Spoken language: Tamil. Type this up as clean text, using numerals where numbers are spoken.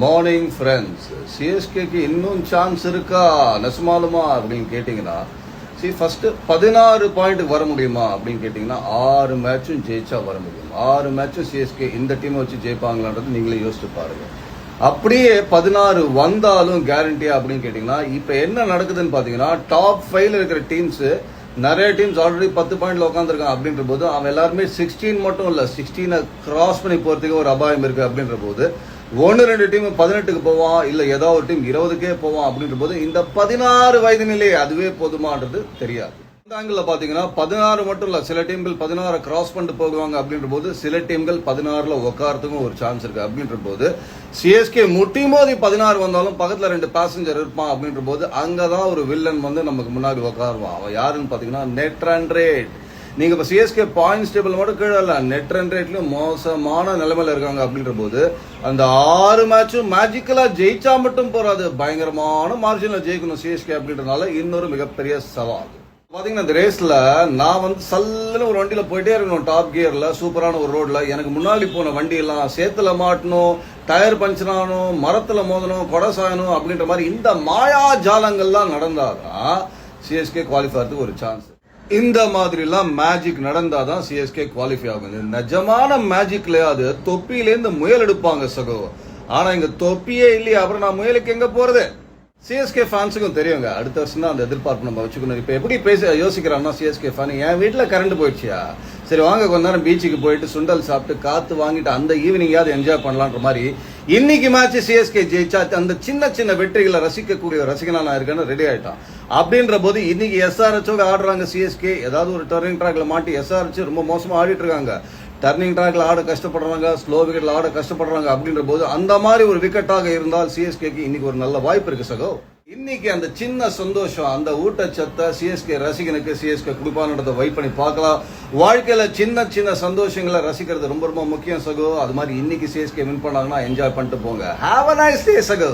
மார்னிங் ஃப்ரெண்ட்ஸ், சிஎஸ்கேக்கு இன்னும் சான்ஸ் இருக்கா நெசமாலுமா அப்படின்னு கேட்டிங்கன்னா, ஃபர்ஸ்ட் 16 பாயிண்ட் வர முடியுமா அப்படின்னு கேட்டிங்கன்னா 6 மேட்சும் ஜெயிச்சா வர முடியும். 6 மேட்சும் சிஎஸ்கே இந்த டீமை வச்சு ஜெயிப்பாங்களான்றது நீங்களே யோசிச்சு பாருங்க. அப்படியே 16 வந்தாலும் கேரண்டியா அப்படின்னு கேட்டிங்கன்னா, இப்போ என்ன நடக்குதுன்னு பார்த்தீங்கன்னா, டாப் 5ல இருக்கிற டீம்ஸ் நிறைய டீம்ஸ் ஆல்ரெடி 10 பாயிண்ட்ல உட்காந்துருக்காங்க அப்படின்ற போது அவன் எல்லாருமே 16 மட்டும் இல்லை 16 கிராஸ் பண்ணி போறதுக்கு ஒரு அபாயம் இருக்கு அப்படின்ற போது 1-2 டீம் 18க்கு போவான், இல்ல ஏதாவது ஒரு டீம் 20க்கே போவான் அப்படின்ற போது இந்த 16 வயது நிலை அதுவே போதுமான்றது தெரியாது. இந்த ஆங்கிள் பாத்தீங்கன்னா 16 மட்டும் இல்ல, சில டீம்கள் 16 கிராஸ் பண்ணிட்டு போகுவாங்க அப்படின்ற போது சில டீம்கள் 16ல உட்காரத்துக்கும் ஒரு சான்ஸ் இருக்கு அப்படின்ற போது சிஎஸ்கே முட்டியும் போது 16 வந்தாலும் பக்கத்துல 2 பேசஞ்சர் இருப்பான் அப்படின்ற போது அங்கதான் ஒரு வில்லன் வந்து நமக்கு முன்னாடி உட்காருவான். அவன் யாருன்னு பாத்தீங்கன்னா நெட் ரன் ரேட். நீங்க இப்ப சிஎஸ்கே பாயிண்ட்ஸ் டேபிள் மட்டும் கீழே இல்ல, நெட் ரன் ரேட்லயும் மோசமான நிலைமையில இருக்காங்க அப்படின்ற போது அந்த 6 மேட்சும் மேஜிக்கலா ஜெயிச்சா மட்டும் போறாது, பயங்கரமான மார்ஜின்ல ஜெயிக்கணும் சிஎஸ்கே அப்படின்றதுனால இன்னொரு மிகப்பெரிய சவால். பாத்தீங்கன்னா இந்த ரேஸ்ல நான் வந்து சல்லுன்னு ஒரு வண்டியில போயிட்டே இருக்கணும், டாப் கியர்ல சூப்பரான ஒரு ரோட்ல. எனக்கு முன்னாடி போன வண்டி எல்லாம் சேத்துல மாட்டணும், டயர் பஞ்சர் ஆகணும், மரத்துல மோதணும், கொடை சாயணும் அப்படின்ற மாதிரி இந்த மாயா ஜாலங்கள்லாம் நடந்தாதான் சிஎஸ்கே குவாலிஃபை ஆகிறதுக்கு ஒரு சான்ஸ். இந்த மாதிரி எல்லாம் மேஜிக் நடந்தாதான் சிஎஸ்கே குவாலிஃபை ஆகும். நிஜமான மேஜிக்ல அது தொப்பியிலேருந்து முயல் எடுப்பாங்க சகோ. ஆனா இங்க தொப்பியே இல்லையா, அப்புறம் நான் முயலுக்கு எங்க போறது? சிஎஸ்கே ஃபேன்ஸுக்கும் தெரியுங்க, அடுத்த வருஷம் தான் அந்த எதிர்பார்ப்பு நம்ம வச்சுக்கணும். இப்ப எப்படி யோசிக்கிறான்னா சிஎஸ்கே ஃபேன், என் வீட்டுல கரண்ட் போயிடுச்சியா, சரி வாங்க கொஞ்ச நேரம் பீச்சுக்கு போயிட்டு சுண்டல் சாப்பிட்டு காத்து வாங்கிட்டு அந்த ஈவினிங்காவது என்ஜாய் பண்ணலான்ற மாதிரி இன்னைக்கு மேட்ச் சிஎஸ்கே ஜெயிச்சா அந்த சின்ன சின்ன வெற்றிகளை ரசிக்கக்கூடிய ரசிகனா நான் இருக்கேன்னு ரெடி ஆயிட்டான். அப்படின்ற போது இன்னைக்கு எஸ்ஆர்எச்சோட ஆடுறாங்க சிஎஸ்கே. ஏதாவது ஒரு டர்னிங் ட்ராக்ல மாட்டி எஸ்ஆர்எச் ரொம்ப மோசமா ஆடிட்டு இருக்காங்க, டர்னிங் ட்ராக்ல ஆட கஷ்டப்படுறாங்க, ஸ்லோ விக்கெட்ல ஆட கஷ்டப்படுறாங்க. அப்படின்ற போது அந்த மாதிரி ஒரு விக்கெட்டாக இருந்தால் சிஎஸ்கேக்கு இன்னைக்கு ஒரு நல்ல வாய்ப்பு இருக்கு சகோ. இன்னைக்கு அந்த சின்ன சந்தோஷம், அந்த ஊட்டச்சத்தை சிஎஸ்கே ரசிகனுக்கு சிஎஸ்கே குடிப்பானதை வெயிட் பண்ணி பார்க்கலாம். வாழ்க்கையில சின்ன சின்ன சந்தோஷங்களை ரசிக்கிறது ரொம்ப ரொம்ப முக்கியம் சகோ. அது மாதிரி இன்னைக்கு சிஎஸ்கே வின் பண்ணாங்கன்னா என்ஜாய் பண்ணிட்டு போங்க. ஹேவ் அ நைஸ் டே சகோ.